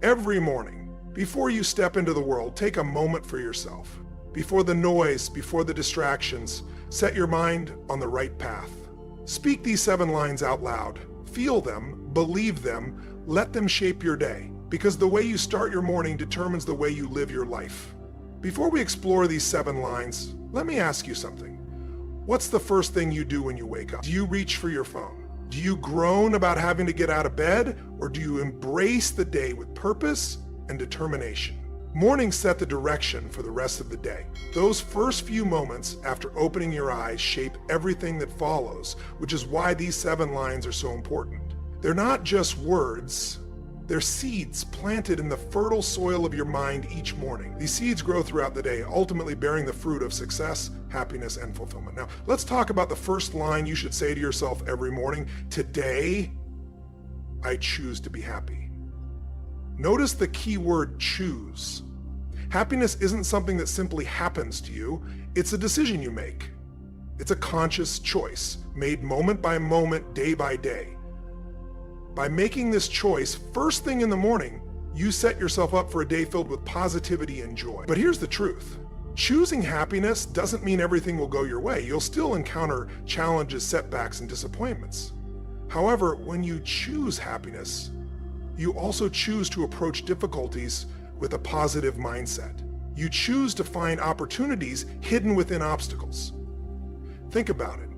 Every morning, before you step into the world, take a moment for yourself. Before the noise, before the distractions, set your mind on the right path. Speak these 7 lines out loud. Feel them, believe them, let them shape your day, because the way you start your morning determines the way you live your life. Before we explore these 7 lines, let me ask you something. What's the first thing you do when you wake up? Do you reach for your phone? Do you groan about having to get out of bed, or do you embrace the day with purpose and determination? Mornings set the direction for the rest of the day. Those first few moments after opening your eyes shape everything that follows, which is why these 7 lines are so important. They're not just words, they're seeds planted in the fertile soil of your mind each morning. These seeds grow throughout the day, ultimately bearing the fruit of success, happiness, and fulfillment. Now, let's talk about the first line you should say to yourself every morning. Today, I choose to be happy. Notice the key word choose. Happiness isn't something that simply happens to you, it's a decision you make. It's a conscious choice, made moment by moment, day by day. By making this choice first thing in the morning, you set yourself up for a day filled with positivity and joy. But here's the truth. Choosing happiness doesn't mean everything will go your way. You'll still encounter challenges, setbacks, and disappointments. However, when you choose happiness, you also choose to approach difficulties with a positive mindset. You choose to find opportunities hidden within obstacles. Think about it.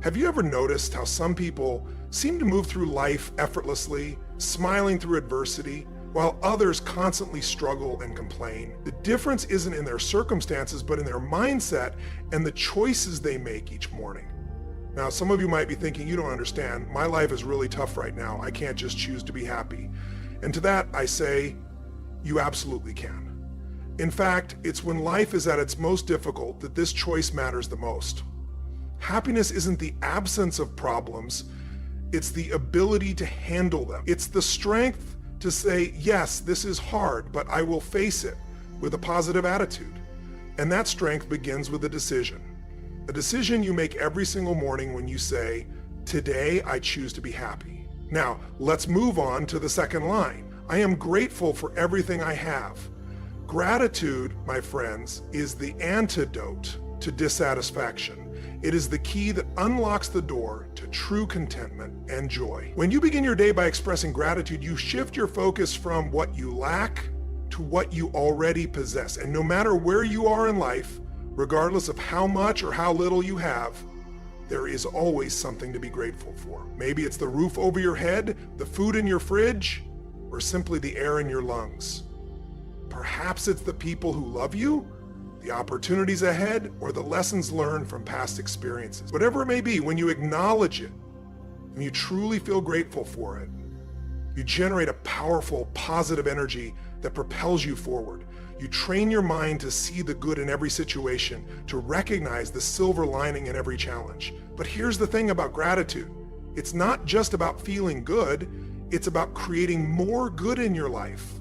Have you ever noticed how some people seem to move through life effortlessly, smiling through adversity, while others constantly struggle and complain? The difference isn't in their circumstances, but in their mindset and the choices they make each morning. Now, some of you might be thinking, you don't understand. My life is really tough right now. I can't just choose to be happy. And to that, I say, you absolutely can. In fact, it's when life is at its most difficult that this choice matters the most. Happiness isn't the absence of problems, it's the ability to handle them. It's the strength to say, yes, this is hard, but I will face it with a positive attitude. And that strength begins with a decision. A decision you make every single morning when you say, today I choose to be happy. Now, let's move on to the second line. I am grateful for everything I have. Gratitude, my friends, is the antidote to dissatisfaction. It is the key that unlocks the door to true contentment and joy. When you begin your day by expressing gratitude, you shift your focus from what you lack to what you already possess. And no matter where you are in life, regardless of how much or how little you have, there is always something to be grateful for. Maybe it's the roof over your head, the food in your fridge, or simply the air in your lungs. Perhaps it's the people who love you, the opportunities ahead, or the lessons learned from past experiences. Whatever it may be, when you acknowledge it and you truly feel grateful for it, you generate a powerful, positive energy that propels you forward. You train your mind to see the good in every situation, to recognize the silver lining in every challenge. But here's the thing about gratitude. It's not just about feeling good, it's about creating more good in your life.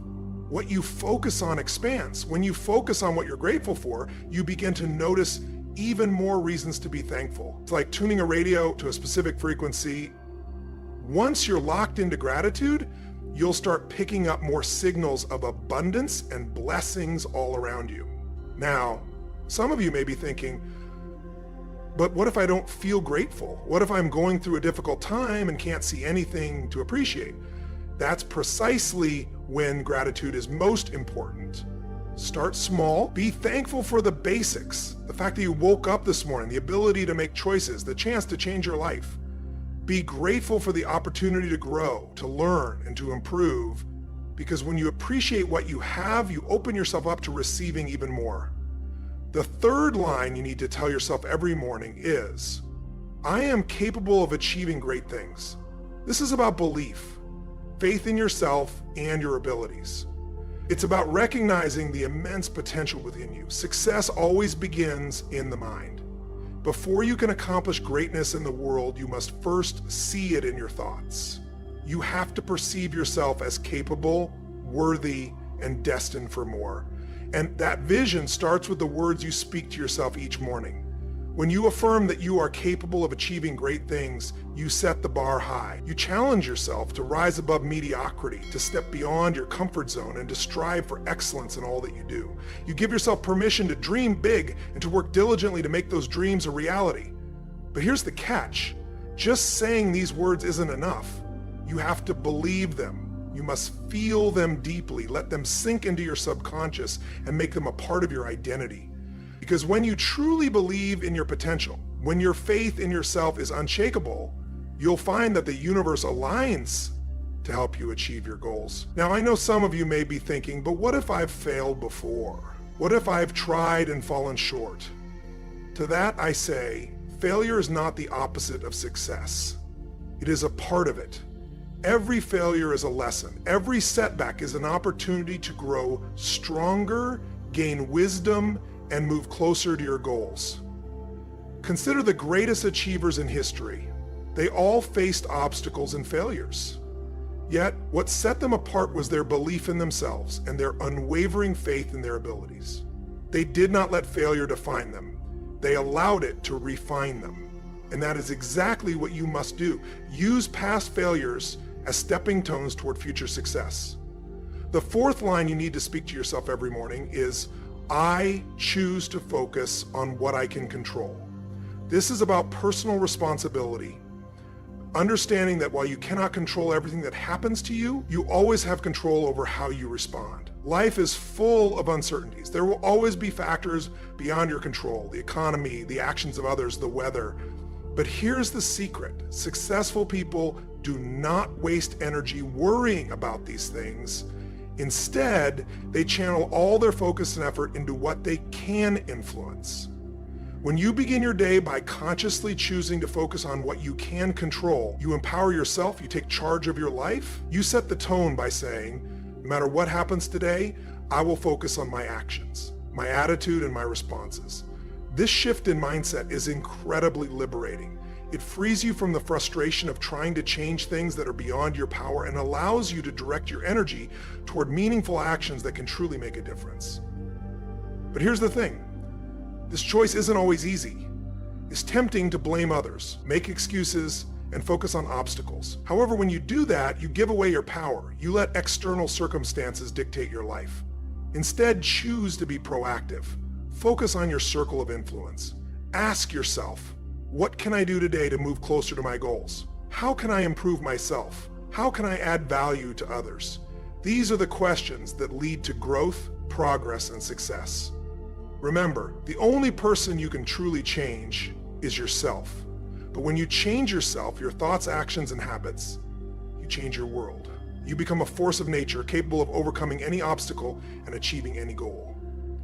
What you focus on expands. When you focus on what you're grateful for, you begin to notice even more reasons to be thankful. It's like tuning a radio to a specific frequency. Once you're locked into gratitude, you'll start picking up more signals of abundance and blessings all around you. Now, some of you may be thinking, but what if I don't feel grateful? What if I'm going through a difficult time and can't see anything to appreciate? That's precisely when gratitude is most important. Start small, be thankful for the basics. The fact that you woke up this morning, the ability to make choices, the chance to change your life. Be grateful for the opportunity to grow, to learn, and to improve, because when you appreciate what you have, you open yourself up to receiving even more. The third line you need to tell yourself every morning is, I am capable of achieving great things. This is about belief, faith in yourself and your abilities. It's about recognizing the immense potential within you. Success always begins in the mind. Before you can accomplish greatness in the world, you must first see it in your thoughts. You have to perceive yourself as capable, worthy, and destined for more. And that vision starts with the words you speak to yourself each morning. When you affirm that you are capable of achieving great things, you set the bar high. You challenge yourself to rise above mediocrity, to step beyond your comfort zone, and to strive for excellence in all that you do. You give yourself permission to dream big and to work diligently to make those dreams a reality. But here's the catch. Just saying these words isn't enough. You have to believe them. You must feel them deeply, let them sink into your subconscious, and make them a part of your identity. Because when you truly believe in your potential, when your faith in yourself is unshakable, you'll find that the universe aligns to help you achieve your goals. Now, I know some of you may be thinking, but what if I've failed before? What if I've tried and fallen short? To that I say, failure is not the opposite of success. It is a part of it. Every failure is a lesson. Every setback is an opportunity to grow stronger, gain wisdom, and move closer to your goals. Consider the greatest achievers in history. They all faced obstacles and failures. Yet, what set them apart was their belief in themselves and their unwavering faith in their abilities. They did not let failure define them. They allowed it to refine them. And that is exactly what you must do. Use past failures as stepping stones toward future success. The fourth line you need to speak to yourself every morning is, I choose to focus on what I can control. This is about personal responsibility. Understanding that while you cannot control everything that happens to you, you always have control over how you respond. Life is full of uncertainties. There will always be factors beyond your control, the economy, the actions of others, the weather. But here's the secret. Successful people do not waste energy worrying about these things. Instead, they channel all their focus and effort into what they can influence. When you begin your day by consciously choosing to focus on what you can control, you empower yourself, you take charge of your life, you set the tone by saying, no matter what happens today, I will focus on my actions, my attitude, and my responses. This shift in mindset is incredibly liberating. It frees you from the frustration of trying to change things that are beyond your power and allows you to direct your energy toward meaningful actions that can truly make a difference. But here's the thing. This choice isn't always easy. It's tempting to blame others, make excuses, and focus on obstacles. However, when you do that, you give away your power. You let external circumstances dictate your life. Instead, choose to be proactive. Focus on your circle of influence. Ask yourself, what can I do today to move closer to my goals? How can I improve myself? How can I add value to others? These are the questions that lead to growth, progress, and success. Remember, the only person you can truly change is yourself. But when you change yourself, your thoughts, actions, and habits, you change your world. You become a force of nature capable of overcoming any obstacle and achieving any goal.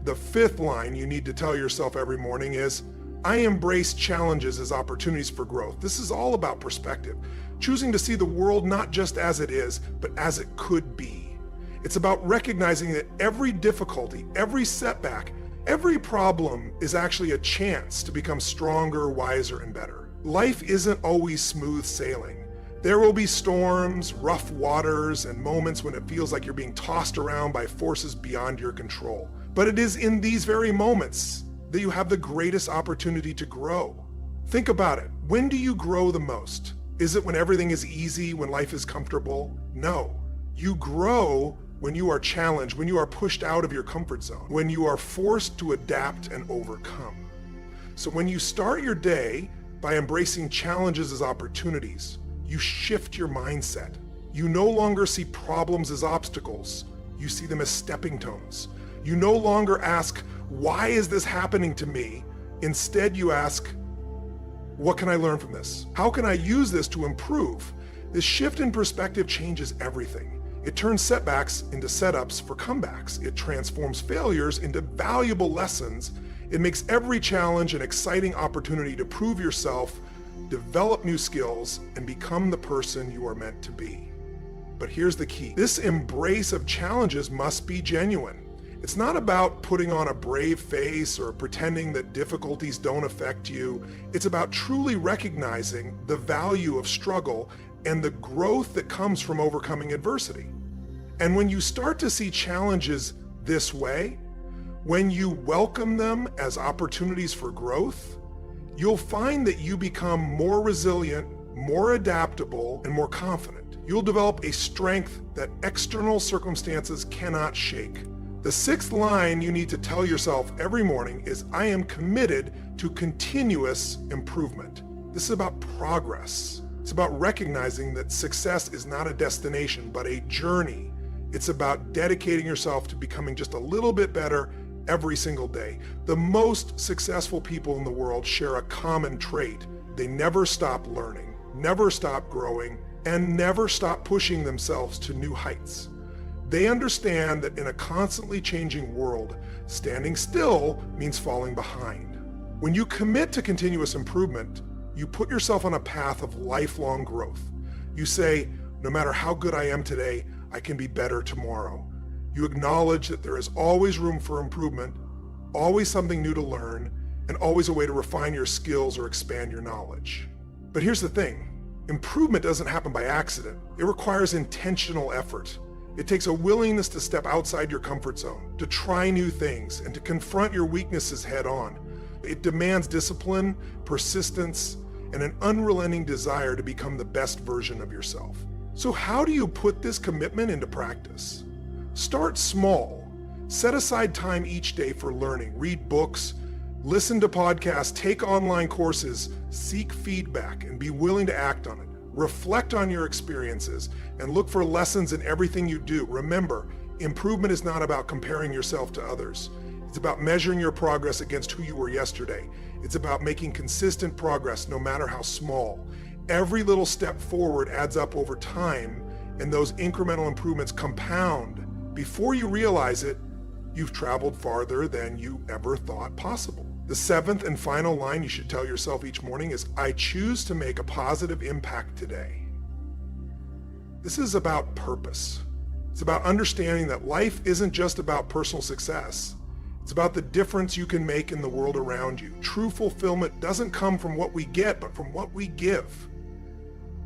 The fifth line you need to tell yourself every morning is, I embrace challenges as opportunities for growth. This is all about perspective, choosing to see the world not just as it is, but as it could be. It's about recognizing that every difficulty, every setback, every problem is actually a chance to become stronger, wiser, and better. Life isn't always smooth sailing. There will be storms, rough waters, and moments when it feels like you're being tossed around by forces beyond your control. But it is in these very moments that you have the greatest opportunity to grow. Think about it. When do you grow the most? Is it when everything is easy, when life is comfortable? No. You grow when you are challenged, when you are pushed out of your comfort zone, when you are forced to adapt and overcome. So when you start your day by embracing challenges as opportunities, you shift your mindset. You no longer see problems as obstacles. You see them as stepping stones. You no longer ask, why is this happening to me? Instead, you ask, what can I learn from this? How can I use this to improve? This shift in perspective changes everything. It turns setbacks into setups for comebacks. It transforms failures into valuable lessons. It makes every challenge an exciting opportunity to prove yourself, develop new skills, and become the person you are meant to be. But here's the key. This embrace of challenges must be genuine. It's not about putting on a brave face or pretending that difficulties don't affect you. It's about truly recognizing the value of struggle and the growth that comes from overcoming adversity. And when you start to see challenges this way, when you welcome them as opportunities for growth, you'll find that you become more resilient, more adaptable, and more confident. You'll develop a strength that external circumstances cannot shake. The sixth line you need to tell yourself every morning is, I am committed to continuous improvement. This is about progress. It's about recognizing that success is not a destination, but a journey. It's about dedicating yourself to becoming just a little bit better every single day. The most successful people in the world share a common trait. They never stop learning, never stop growing, and never stop pushing themselves to new heights. They understand that in a constantly changing world, standing still means falling behind. When you commit to continuous improvement, you put yourself on a path of lifelong growth. You say, no matter how good I am today, I can be better tomorrow. You acknowledge that there is always room for improvement, always something new to learn, and always a way to refine your skills or expand your knowledge. But here's the thing, improvement doesn't happen by accident. It requires intentional effort. It takes a willingness to step outside your comfort zone, to try new things, and to confront your weaknesses head on. It demands discipline, persistence, and an unrelenting desire to become the best version of yourself. So how do you put this commitment into practice? Start small. Set aside time each day for learning. Read books, listen to podcasts, take online courses, seek feedback, and be willing to act on it. Reflect on your experiences and look for lessons in everything you do. Remember, improvement is not about comparing yourself to others. It's about measuring your progress against who you were yesterday. It's about making consistent progress no matter how small. Every little step forward adds up over time, and those incremental improvements compound. Before you realize it, you've traveled farther than you ever thought possible. The seventh and final line you should tell yourself each morning is, I choose to make a positive impact today. This is about purpose. It's about understanding that life isn't just about personal success. It's about the difference you can make in the world around you. True fulfillment doesn't come from what we get, but from what we give.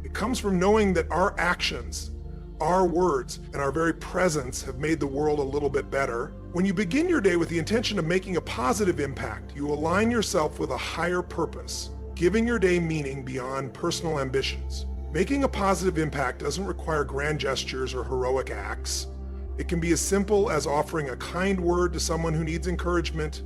It comes from knowing that our actions, our words, and our very presence have made the world a little bit better. When you begin your day with the intention of making a positive impact, you align yourself with a higher purpose, giving your day meaning beyond personal ambitions. Making a positive impact doesn't require grand gestures or heroic acts. It can be as simple as offering a kind word to someone who needs encouragement,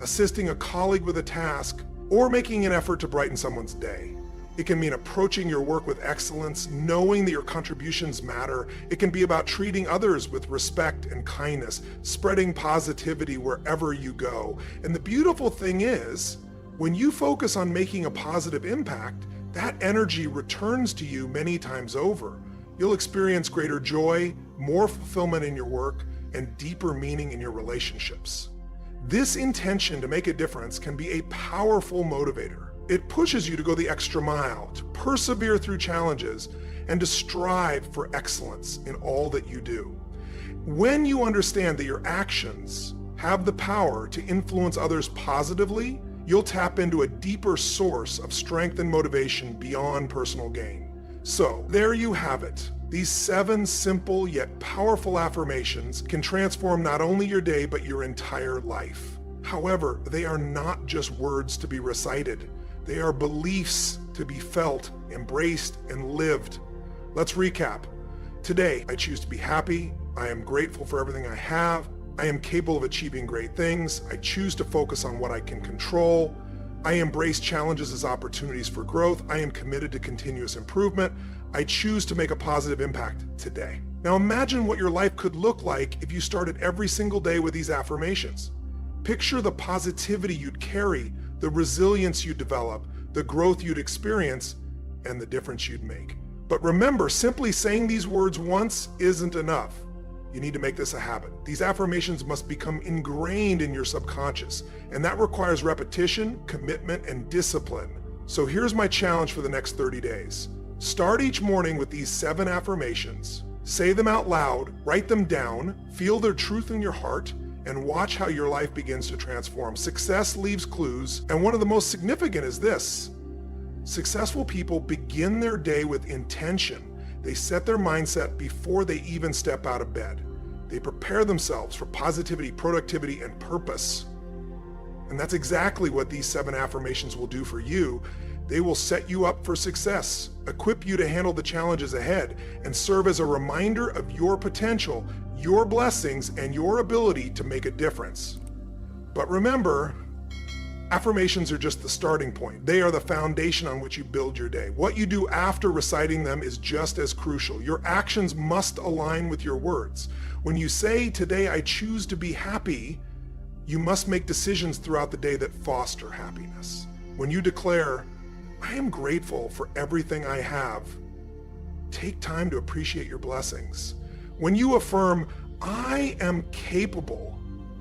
assisting a colleague with a task, or making an effort to brighten someone's day. It can mean approaching your work with excellence, knowing that your contributions matter. It can be about treating others with respect and kindness, spreading positivity wherever you go. And the beautiful thing is, when you focus on making a positive impact, that energy returns to you many times over. You'll experience greater joy, more fulfillment in your work, and deeper meaning in your relationships. This intention to make a difference can be a powerful motivator. It pushes you to go the extra mile, to persevere through challenges, and to strive for excellence in all that you do. When you understand that your actions have the power to influence others positively, you'll tap into a deeper source of strength and motivation beyond personal gain. So there you have it. These 7 simple yet powerful affirmations can transform not only your day, but your entire life. However, they are not just words to be recited. They are beliefs to be felt, embraced, and lived. Let's recap. Today, I choose to be happy. I am grateful for everything I have. I am capable of achieving great things. I choose to focus on what I can control. I embrace challenges as opportunities for growth. I am committed to continuous improvement. I choose to make a positive impact today. Now imagine what your life could look like if you started every single day with these affirmations. Picture the positivity you'd carry, the resilience you'd develop, the growth you'd experience, and the difference you'd make. But remember, simply saying these words once isn't enough. You need to make this a habit. These affirmations must become ingrained in your subconscious, and that requires repetition, commitment, and discipline. So here's my challenge for the next 30 days. Start each morning with these 7 affirmations. Say them out loud, write them down, feel their truth in your heart, and watch how your life begins to transform. Success leaves clues, and one of the most significant is this. Successful people begin their day with intention. They set their mindset before they even step out of bed. They prepare themselves for positivity, productivity, and purpose. And that's exactly what these 7 affirmations will do for you. They will set you up for success, equip you to handle the challenges ahead, and serve as a reminder of your potential, your blessings, and your ability to make a difference. But remember, affirmations are just the starting point. They are the foundation on which you build your day. What you do after reciting them is just as crucial. Your actions must align with your words. When you say, "Today I choose to be happy," you must make decisions throughout the day that foster happiness. When you declare, "I am grateful for everything I have," take time to appreciate your blessings. When you affirm, "I am capable,"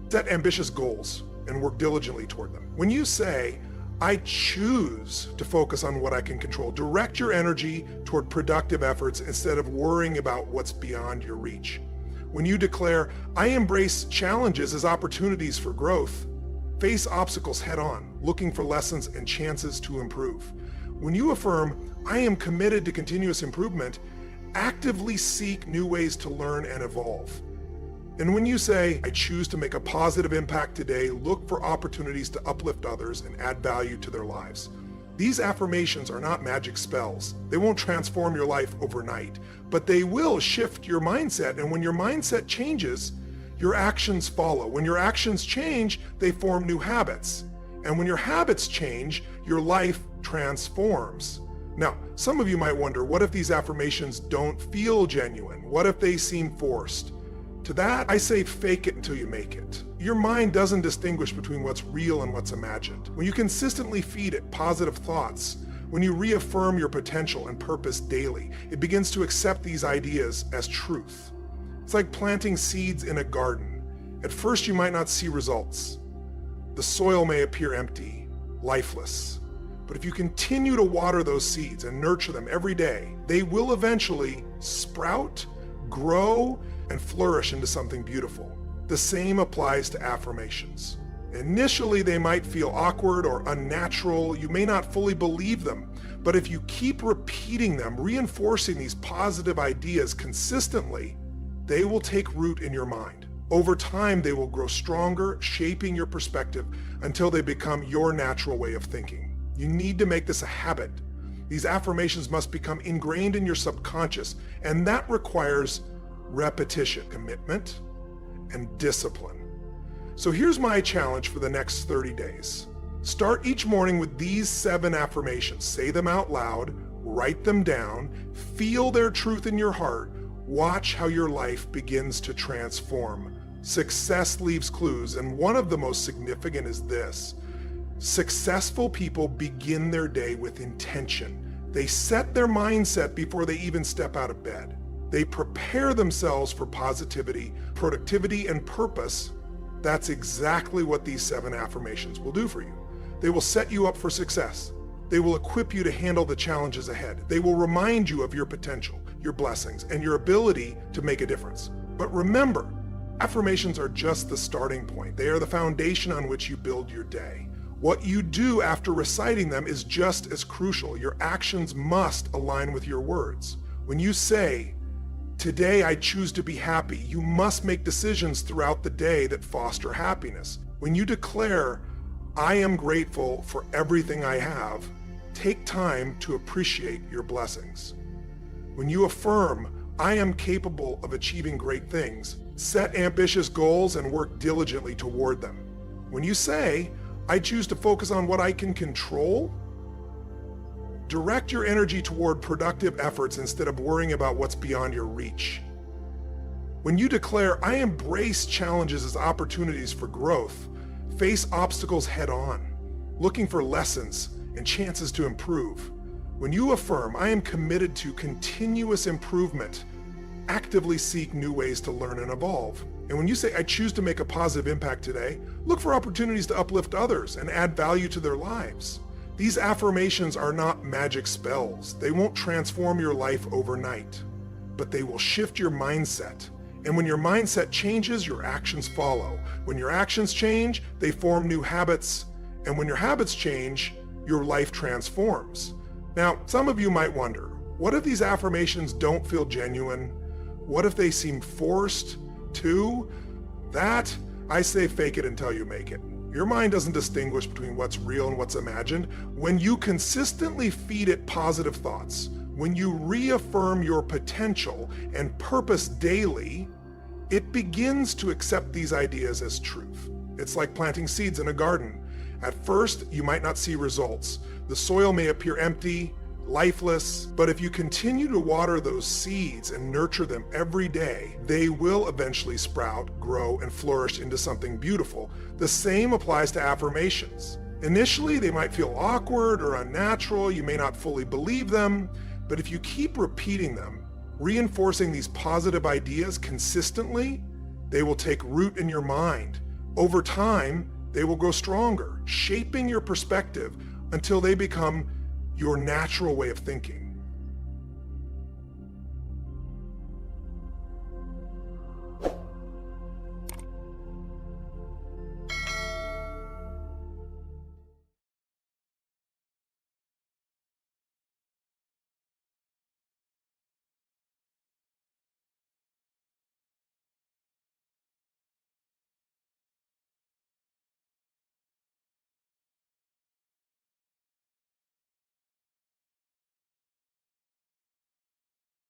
set ambitious goals and work diligently toward them. When you say, "I choose to focus on what I can control," direct your energy toward productive efforts instead of worrying about what's beyond your reach. When you declare, "I embrace challenges as opportunities for growth," face obstacles head on, looking for lessons and chances to improve. When you affirm, "I am committed to continuous improvement," actively seek new ways to learn and evolve. And when you say, "I choose to make a positive impact today," look for opportunities to uplift others and add value to their lives. These affirmations are not magic spells. They won't transform your life overnight, but they will shift your mindset. And when your mindset changes, your actions follow. When your actions change, they form new habits. And when your habits change, your life transforms. Now, some of you might wonder, what if these affirmations don't feel genuine? What if they seem forced? To that, I say fake it until you make it. Your mind doesn't distinguish between what's real and what's imagined. When you consistently feed it positive thoughts, when you reaffirm your potential and purpose daily, it begins to accept these ideas as truth. It's like planting seeds in a garden. At first, you might not see results. The soil may appear empty, lifeless. But if you continue to water those seeds and nurture them every day, they will eventually sprout, grow, and flourish into something beautiful. The same applies to affirmations. Initially, they might feel awkward or unnatural. You may not fully believe them, but if you keep repeating them, reinforcing these positive ideas consistently, they will take root in your mind. Over time, they will grow stronger, shaping your perspective until they become your natural way of thinking. You need to make this a habit. These affirmations must become ingrained in your subconscious, and that requires repetition, commitment, and discipline. So here's my challenge for the next 30 days. Start each morning with these 7 affirmations. Say them out loud, write them down, feel their truth in your heart, watch how your life begins to transform. Success leaves clues, and one of the most significant is this. Successful people begin their day with intention. They set their mindset before they even step out of bed. They prepare themselves for positivity, productivity, and purpose. That's exactly what these 7 affirmations will do for you. They will set you up for success. They will equip you to handle the challenges ahead. They will remind you of your potential, your blessings, and your ability to make a difference. But remember, affirmations are just the starting point. They are the foundation on which you build your day. What you do after reciting them is just as crucial. Your actions must align with your words. When you say, "Today I choose to be happy," you must make decisions throughout the day that foster happiness. When you declare, "I am grateful for everything I have," take time to appreciate your blessings. When you affirm, "I am capable of achieving great things," set ambitious goals and work diligently toward them. When you say, "I choose to focus on what I can control," direct your energy toward productive efforts instead of worrying about what's beyond your reach. When you declare, "I embrace challenges as opportunities for growth," face obstacles head on, looking for lessons and chances to improve. When you affirm, "I am committed to continuous improvement," actively seek new ways to learn and evolve. And when you say, "I choose to make a positive impact today," look for opportunities to uplift others and add value to their lives. These affirmations are not magic spells. They won't transform your life overnight, but they will shift your mindset. And when your mindset changes, your actions follow. When your actions change, they form new habits. And when your habits change, your life transforms. Now, some of you might wonder, what if these affirmations don't feel genuine? What if they seem forced? To that, I say fake it until you make it. Your mind doesn't distinguish between what's real and what's imagined. When you consistently feed it positive thoughts, when you reaffirm your potential and purpose daily, it begins to accept these ideas as truth. It's like planting seeds in a garden. At first, you might not see results. The soil may appear empty, lifeless, but if you continue to water those seeds and nurture them every day, they will eventually sprout, grow, and flourish into something beautiful. The same applies to affirmations. Initially, they might feel awkward or unnatural. You may not fully believe them, but if you keep repeating them, reinforcing these positive ideas consistently, they will take root in your mind. Over time, they will grow stronger, shaping your perspective until they become your natural way of thinking.